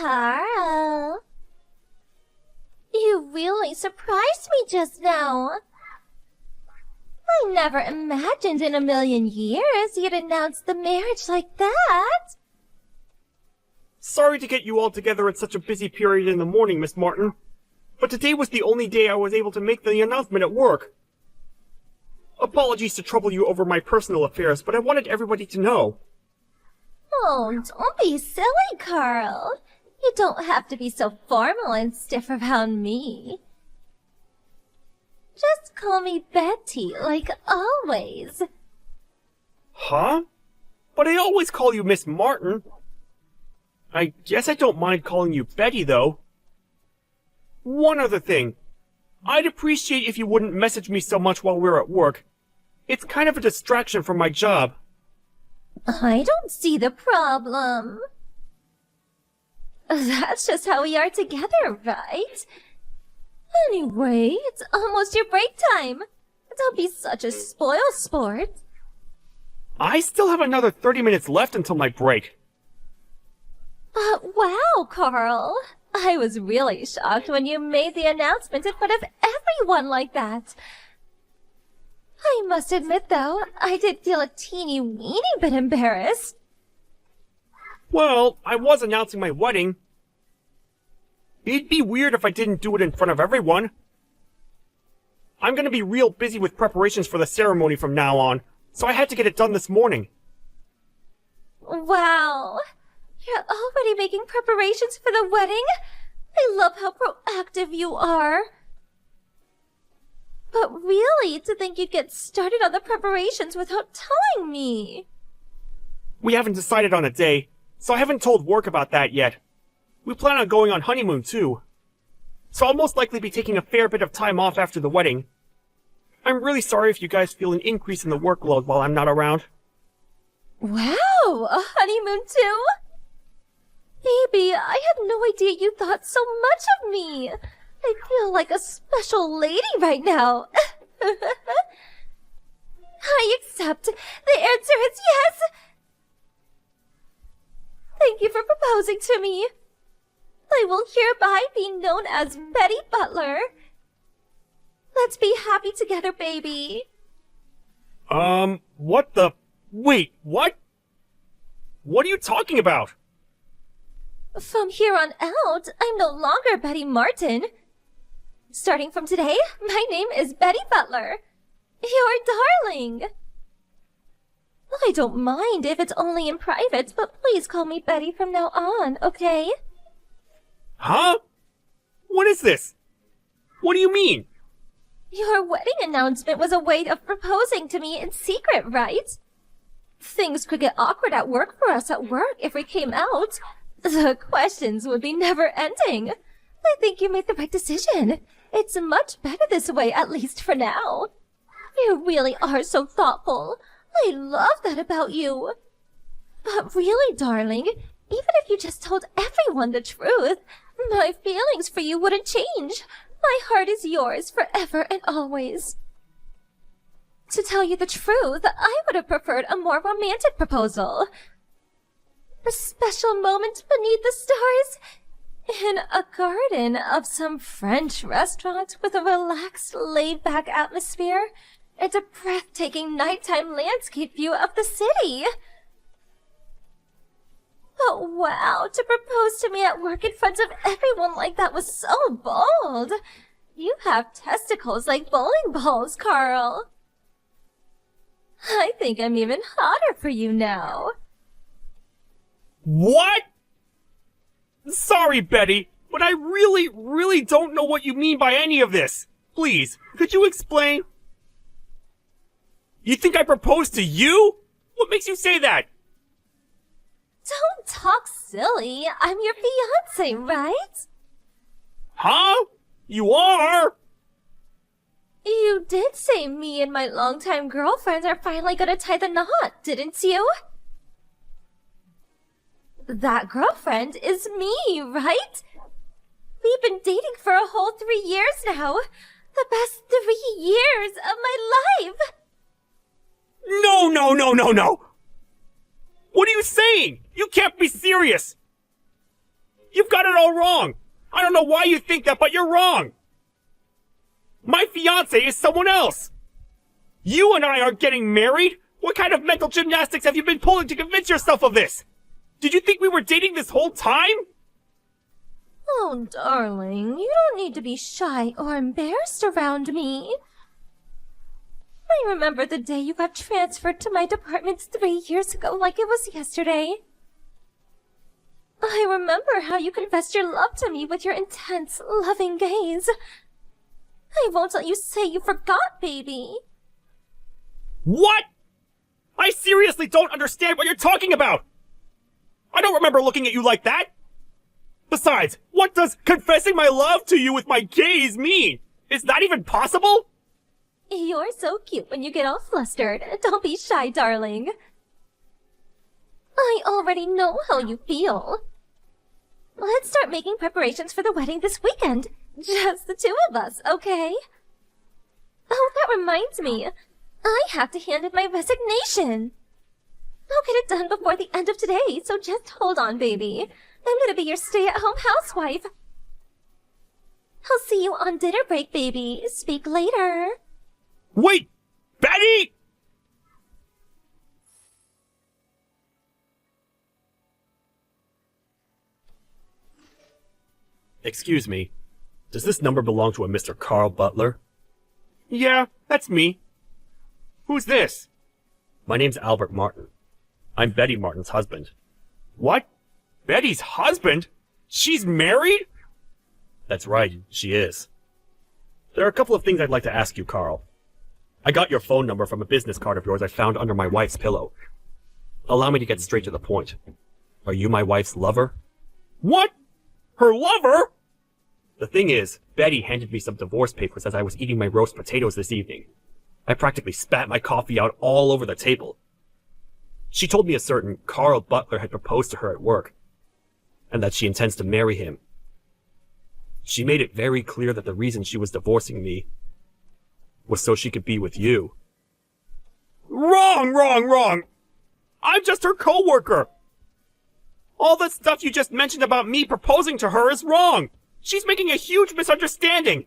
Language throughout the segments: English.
Carl. You really surprised me just now. I never imagined in a million years you'd announce the marriage like that. Sorry to get you all together at such a busy period in the morning, Miss Martin. But today was the only day I was able to make the announcement at work. Apologies to trouble you over my personal affairs, but I wanted everybody to know. Oh, don't be silly, Carl. You don't have to be so formal and stiff around me. Just call me Betty, like always. Huh? But I always call you Miss Martin. I guess I don't mind calling you Betty, though. One other thing. I'd appreciate if you wouldn't message me so much while we're at work. It's kind of a distraction from my job. I don't see the problem. That's just how we are together, right? Anyway, it's almost your break time. Don't be such a spoil sport. I still have another 30 minutes left until my break. Wow, Carl. I was really shocked when you made the announcement in front of everyone like that. I must admit, though, I did feel a teeny-weeny bit embarrassed. Well, I was announcing my wedding. It'd be weird if I didn't do it in front of everyone. I'm gonna be real busy with preparations for the ceremony from now on, so I had to get it done this morning. Wow. You're already making preparations for the wedding? I love how proactive you are. But really, to think you'd get started on the preparations without telling me. We haven't decided on a day, so I haven't told work about that yet. We plan on going on honeymoon, too. So I'll most likely be taking a fair bit of time off after the wedding. I'm really sorry if you guys feel an increase in the workload while I'm not around. Wow, a honeymoon, too? Baby, I had no idea you thought so much of me. I feel like a special lady right now. I accept. The answer is yes. Thank you for proposing to me. I will hereby be known as Betty Butler. Let's be happy together, baby. What the... Wait, what? What are you talking about? From here on out, I'm no longer Betty Martin. Starting from today, my name is Betty Butler. Your darling. I don't mind if it's only in private, but please call me Betty from now on, okay? Huh? What is this? What do you mean? Your wedding announcement was a way of proposing to me in secret, right? Things could get awkward at work for us at work if we came out. The questions would be never-ending. I think you made the right decision. It's much better this way, at least for now. You really are so thoughtful. I love that about you. But really, darling, even if you just told everyone the truth, my feelings for you wouldn't change. My heart is yours forever and always. To tell you the truth, I would have preferred a more romantic proposal. A special moment beneath the stars, in a garden of some French restaurant with a relaxed, laid-back atmosphere, and a breathtaking nighttime landscape view of the city. But wow, to propose to me at work in front of everyone like that was so bold. You have testicles like bowling balls, Carl. I think I'm even hotter for you now. What? Sorry, Betty, but I really don't know what you mean by any of this. Please, could you explain? You think I proposed to you? What makes you say that? Don't talk silly. I'm your fiancé, right? Huh? You are? You did say me and my longtime girlfriend are finally gonna tie the knot, didn't you? That girlfriend is me, right? We've been dating for a whole 3 years now. The best 3 years of my life. No. What are you saying? You can't be serious. You've got it all wrong! I don't know why you think that, but you're wrong! My fiancé is someone else! You and I are getting married? What kind of mental gymnastics have you been pulling to convince yourself of this? Did you think we were dating this whole time? Oh, darling, you don't need to be shy or embarrassed around me. I remember the day you got transferred to my department 3 years ago like it was yesterday. I remember how you confessed your love to me with your intense, loving gaze. I won't let you say you forgot, baby. What? I seriously don't understand what you're talking about! I don't remember looking at you like that! Besides, what does confessing my love to you with my gaze mean? Is that even possible? You're so cute when you get all flustered. Don't be shy, darling. I already know how you feel. Let's start making preparations for the wedding this weekend. Just the two of us, okay? Oh, that reminds me. I have to hand in my resignation. I'll get it done before the end of today, so just hold on, baby. I'm gonna be your stay-at-home housewife. I'll see you on dinner break, baby. Speak later. Wait! Betty! Excuse me. Does this number belong to a Mr. Carl Butler? Yeah, that's me. Who's this? My name's Albert Martin. I'm Betty Martin's husband. What? Betty's husband? She's married? That's right, she is. There are a couple of things I'd like to ask you, Carl. I got your phone number from a business card of yours I found under my wife's pillow. Allow me to get straight to the point. Are you my wife's lover? What? Her lover? The thing is, Betty handed me some divorce papers as I was eating my roast potatoes this evening. I practically spat my coffee out all over the table. She told me a certain Carl Butler had proposed to her at work, and that she intends to marry him. She made it very clear that the reason she was divorcing me was so she could be with you. Wrong! I'm just her co-worker! All the stuff you just mentioned about me proposing to her is wrong! She's making a huge misunderstanding!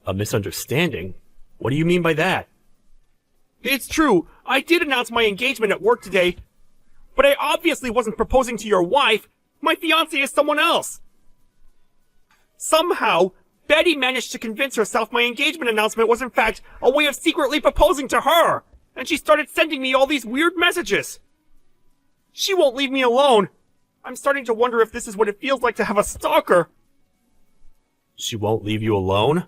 A misunderstanding? What do you mean by that? It's true, I did announce my engagement at work today, but I obviously wasn't proposing to your wife. My fiancé is someone else. Somehow, Betty managed to convince herself my engagement announcement was in fact a way of secretly proposing to her, and she started sending me all these weird messages. She won't leave me alone. I'm starting to wonder if this is what it feels like to have a stalker. She won't leave you alone?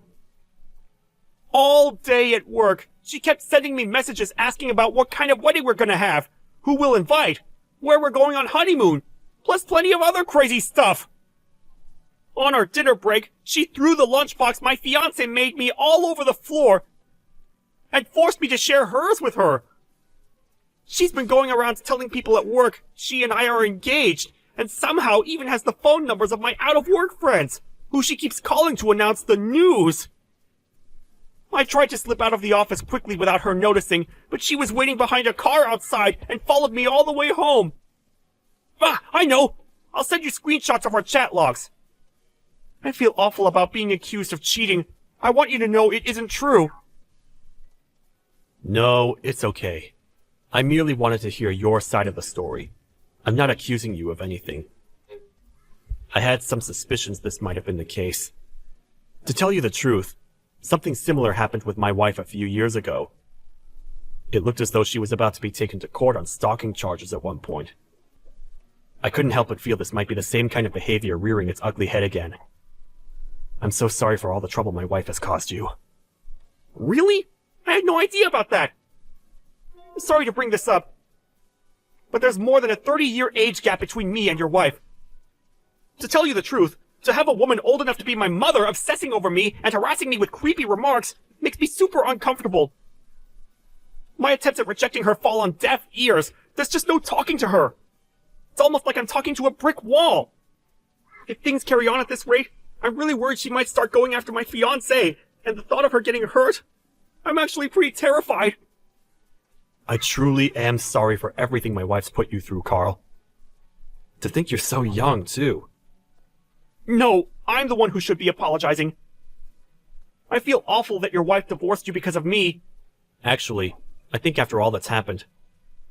All day at work, she kept sending me messages asking about what kind of wedding we're gonna have, who we'll invite, where we're going on honeymoon, plus plenty of other crazy stuff. On our dinner break, she threw the lunchbox my fiancé made me all over the floor and forced me to share hers with her. She's been going around telling people at work she and I are engaged, and somehow even has the phone numbers of my out-of-work friends, who she keeps calling to announce the news. I tried to slip out of the office quickly without her noticing, but she was waiting behind a car outside and followed me all the way home. Ah, I know! I'll send you screenshots of our chat logs. I feel awful about being accused of cheating. I want you to know it isn't true. No, it's okay. I merely wanted to hear your side of the story. I'm not accusing you of anything. I had some suspicions this might have been the case. To tell you the truth, something similar happened with my wife a few years ago. It looked as though she was about to be taken to court on stalking charges at one point. I couldn't help but feel this might be the same kind of behavior rearing its ugly head again. I'm so sorry for all the trouble my wife has caused you. Really? I had no idea about that! I'm sorry to bring this up, but there's more than a 30-year age gap between me and your wife. To tell you the truth, to have a woman old enough to be my mother obsessing over me and harassing me with creepy remarks makes me super uncomfortable. My attempts at rejecting her fall on deaf ears. There's just no talking to her. It's almost like I'm talking to a brick wall. If things carry on at this rate, I'm really worried she might start going after my fiancé, and the thought of her getting hurt, I'm actually pretty terrified. I truly am sorry for everything my wife's put you through, Carl. To think you're so young, too. No, I'm the one who should be apologizing. I feel awful that your wife divorced you because of me. Actually, I think after all that's happened,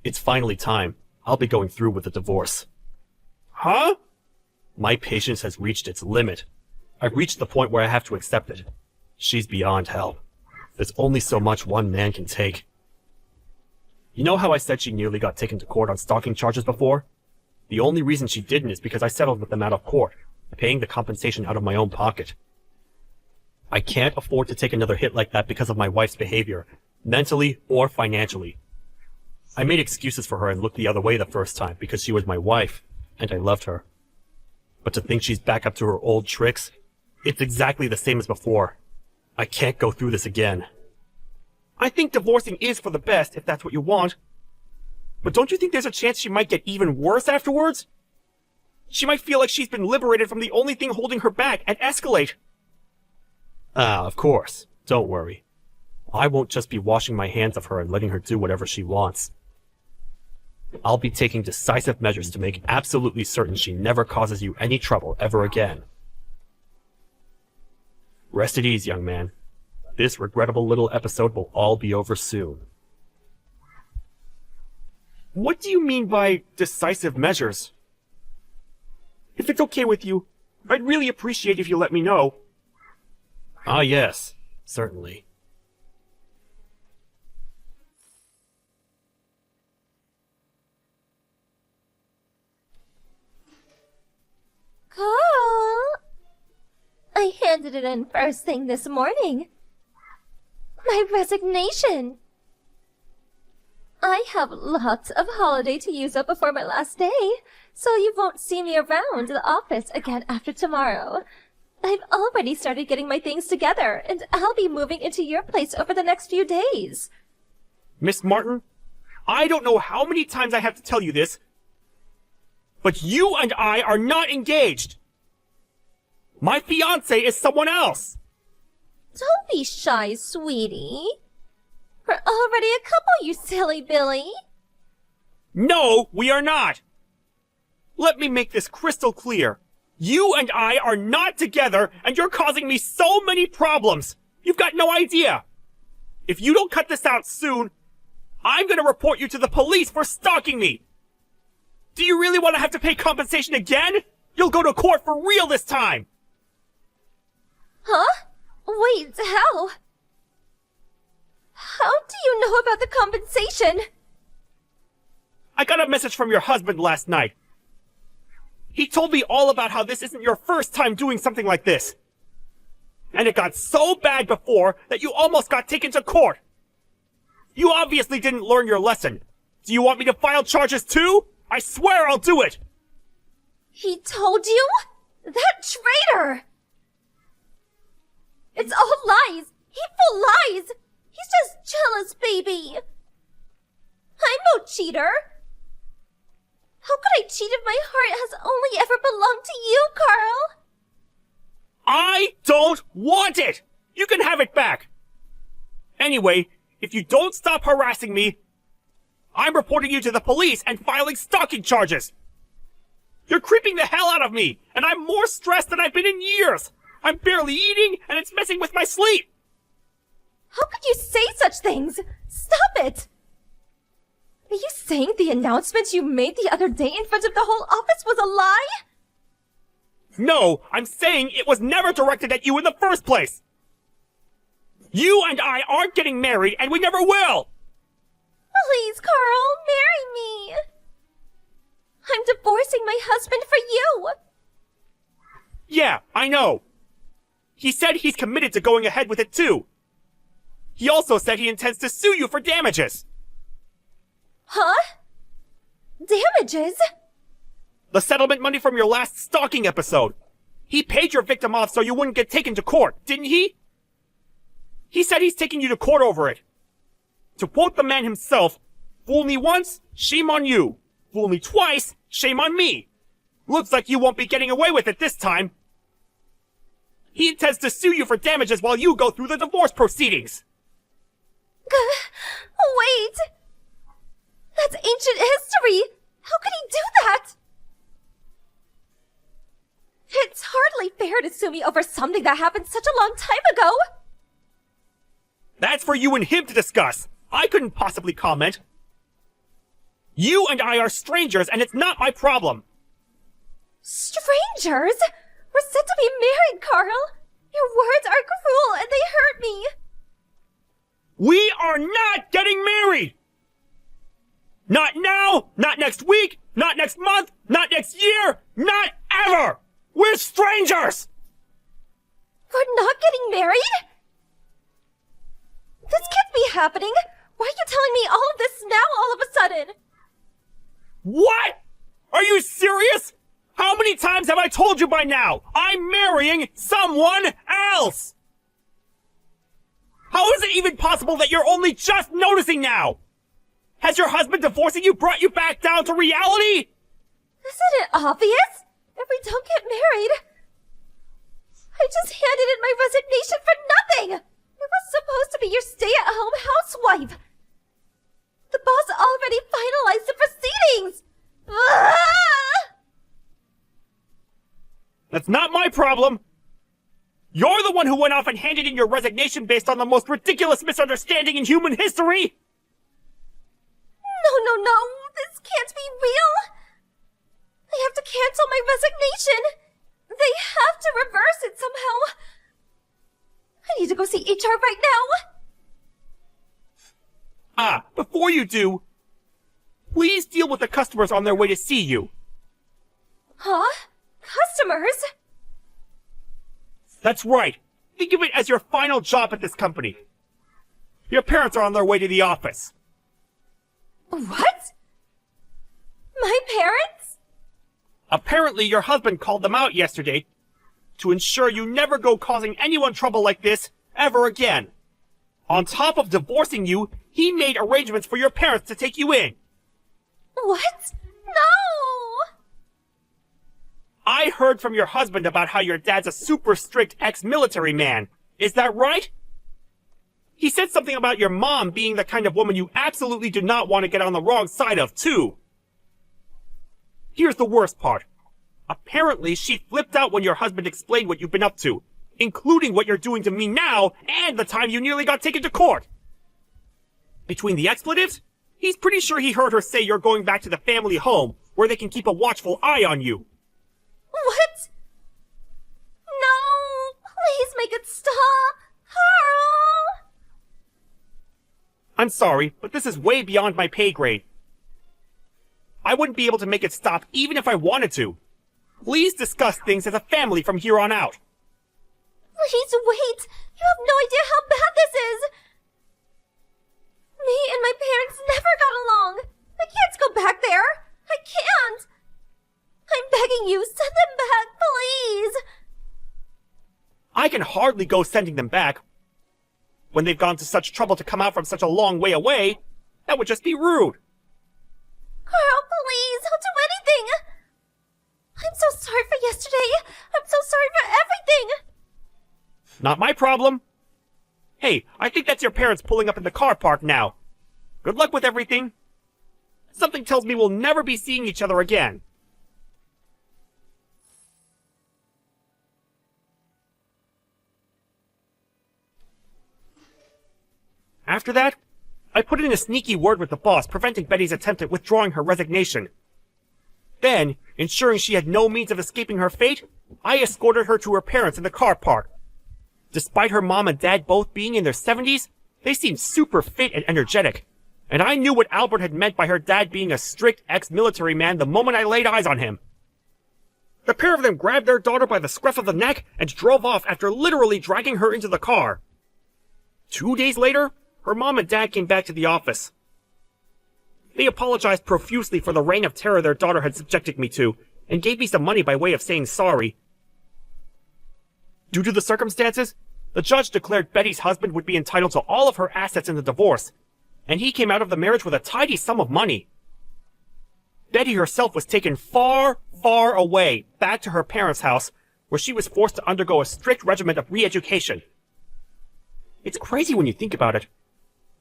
it's finally time. I'll be going through with the divorce. Huh? My patience has reached its limit. I've reached the point where I have to accept it. She's beyond help. There's only so much one man can take. You know how I said she nearly got taken to court on stalking charges before? The only reason she didn't is because I settled with them out of court, paying the compensation out of my own pocket. I can't afford to take another hit like that because of my wife's behavior, mentally or financially. I made excuses for her and looked the other way the first time because she was my wife, and I loved her. But to think she's back up to her old tricks, it's exactly the same as before. I can't go through this again. I think divorcing is for the best, if that's what you want. But don't you think there's a chance she might get even worse afterwards? She might feel like she's been liberated from the only thing holding her back and escalate. Ah, of course. Don't worry. I won't just be washing my hands of her and letting her do whatever she wants. I'll be taking decisive measures to make absolutely certain she never causes you any trouble ever again. Rest at ease, young man. This regrettable little episode will all be over soon. What do you mean by decisive measures? If it's okay with you, I'd really appreciate if you let me know. Ah, yes, certainly. Carl! I handed it in first thing this morning. My resignation. I have lots of holiday to use up before my last day, so you won't see me around the office again after tomorrow. I've already started getting my things together, and I'll be moving into your place over the next few days. Miss Martin, I don't know how many times I have to tell you this, but you and I are not engaged. My fiancé is someone else. Don't be shy, sweetie. We're already a couple, you silly Billy. No, we are not. Let me make this crystal clear. You and I are not together, and you're causing me so many problems. You've got no idea. If you don't cut this out soon, I'm gonna report you to the police for stalking me. Do you really want to have to pay compensation again? You'll go to court for real this time. Huh? Wait, how? How do you know about the compensation? I got a message from your husband last night. He told me all about how this isn't your first time doing something like this. And it got so bad before that you almost got taken to court. You obviously didn't learn your lesson. Do you want me to file charges too? I swear I'll do it! He told you? That traitor! It's all lies! Hateful lies! He's just jealous, baby! I'm no cheater! How could I cheat if my heart has only ever belonged to you, Carl? I don't want it! You can have it back! Anyway, if you don't stop harassing me, I'm reporting you to the police and filing stalking charges! You're creeping the hell out of me, and I'm more stressed than I've been in years! I'm barely eating, and it's messing with my sleep! How could you say such things? Stop it! Are you saying the announcement you made the other day in front of the whole office was a lie? No, I'm saying it was never directed at you in the first place! You and I aren't getting married, and we never will! Please, Carl, marry me! I'm divorcing my husband for you! Yeah, I know. He said he's committed to going ahead with it too. He also said he intends to sue you for damages. Huh? Damages? The settlement money from your last stalking episode. He paid your victim off so you wouldn't get taken to court, didn't he? He said he's taking you to court over it. To quote the man himself, fool me once, shame on you. Fool me twice, shame on me. Looks like you won't be getting away with it this time. He intends to sue you for damages while you go through the divorce proceedings. Wait! That's ancient history! How could he do that? It's hardly fair to sue me over something that happened such a long time ago. That's for you and him to discuss. I couldn't possibly comment. You and I are strangers, and it's not my problem. Strangers? We're set to be married, Carl. Your words are cruel and they hurt me. We are not getting married! Not now, not next week, not next month, not next year, not ever! We're strangers! We're not getting married? This can't be happening. Why are you telling me all of this now all of a sudden? What? Are you serious? How many times have I told you by now? I'm marrying someone else! How is it even possible that you're only just noticing now? Has your husband divorcing you brought you back down to reality? Isn't it obvious? If we don't get married... I just handed in my resignation for nothing! I was supposed to be your stay-at-home housewife! The boss already finalized the proceedings! Ah! That's not my problem! You're the one who went off and handed in your resignation based on the most ridiculous misunderstanding in human history! No, this can't be real! I have to cancel my resignation! They have to reverse it somehow! I need to go see HR right now! Ah, before you do, please deal with the customers on their way to see you. Huh? Customers? That's right. Think of it as your final job at this company. Your parents are on their way to the office. What? My parents? Apparently, your husband called them out yesterday to ensure you never go causing anyone trouble like this ever again. On top of divorcing you, he made arrangements for your parents to take you in. What? No! I heard from your husband about how your dad's a super strict ex-military man. Is that right? He said something about your mom being the kind of woman you absolutely do not want to get on the wrong side of, too. Here's the worst part. Apparently, she flipped out when your husband explained what you've been up to, including what you're doing to me now and the time you nearly got taken to court. Between the expletives, he's pretty sure he heard her say you're going back to the family home where they can keep a watchful eye on you. What? No! Please make it stop! Carl! I'm sorry, but this is way beyond my pay grade. I wouldn't be able to make it stop even if I wanted to. Please discuss things as a family from here on out. Please wait! You have no idea how bad this is! Me and my parents never got along! I can't go back there! I can't! I'm begging you, send them back, please! I can hardly go sending them back. When they've gone to such trouble to come out from such a long way away, that would just be rude. Carl, please, I'll do anything! I'm so sorry for yesterday! I'm so sorry for everything! Not my problem. Hey, I think that's your parents pulling up in the car park now. Good luck with everything. Something tells me we'll never be seeing each other again. After that, I put in a sneaky word with the boss, preventing Betty's attempt at withdrawing her resignation. Then, ensuring she had no means of escaping her fate, I escorted her to her parents in the car park. Despite her mom and dad both being in their 70s, they seemed super fit and energetic, and I knew what Albert had meant by her dad being a strict ex-military man the moment I laid eyes on him. The pair of them grabbed their daughter by the scruff of the neck and drove off after literally dragging her into the car. 2 days later, her mom and dad came back to the office. They apologized profusely for the reign of terror their daughter had subjected me to, and gave me some money by way of saying sorry. Due to the circumstances, the judge declared Betty's husband would be entitled to all of her assets in the divorce, and he came out of the marriage with a tidy sum of money. Betty herself was taken far, far away, back to her parents' house, where she was forced to undergo a strict regimen of re-education. It's crazy when you think about it.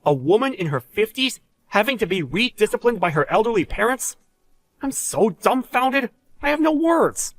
A woman in her 50s having to be re-disciplined by her elderly parents? I'm so dumbfounded, I have no words.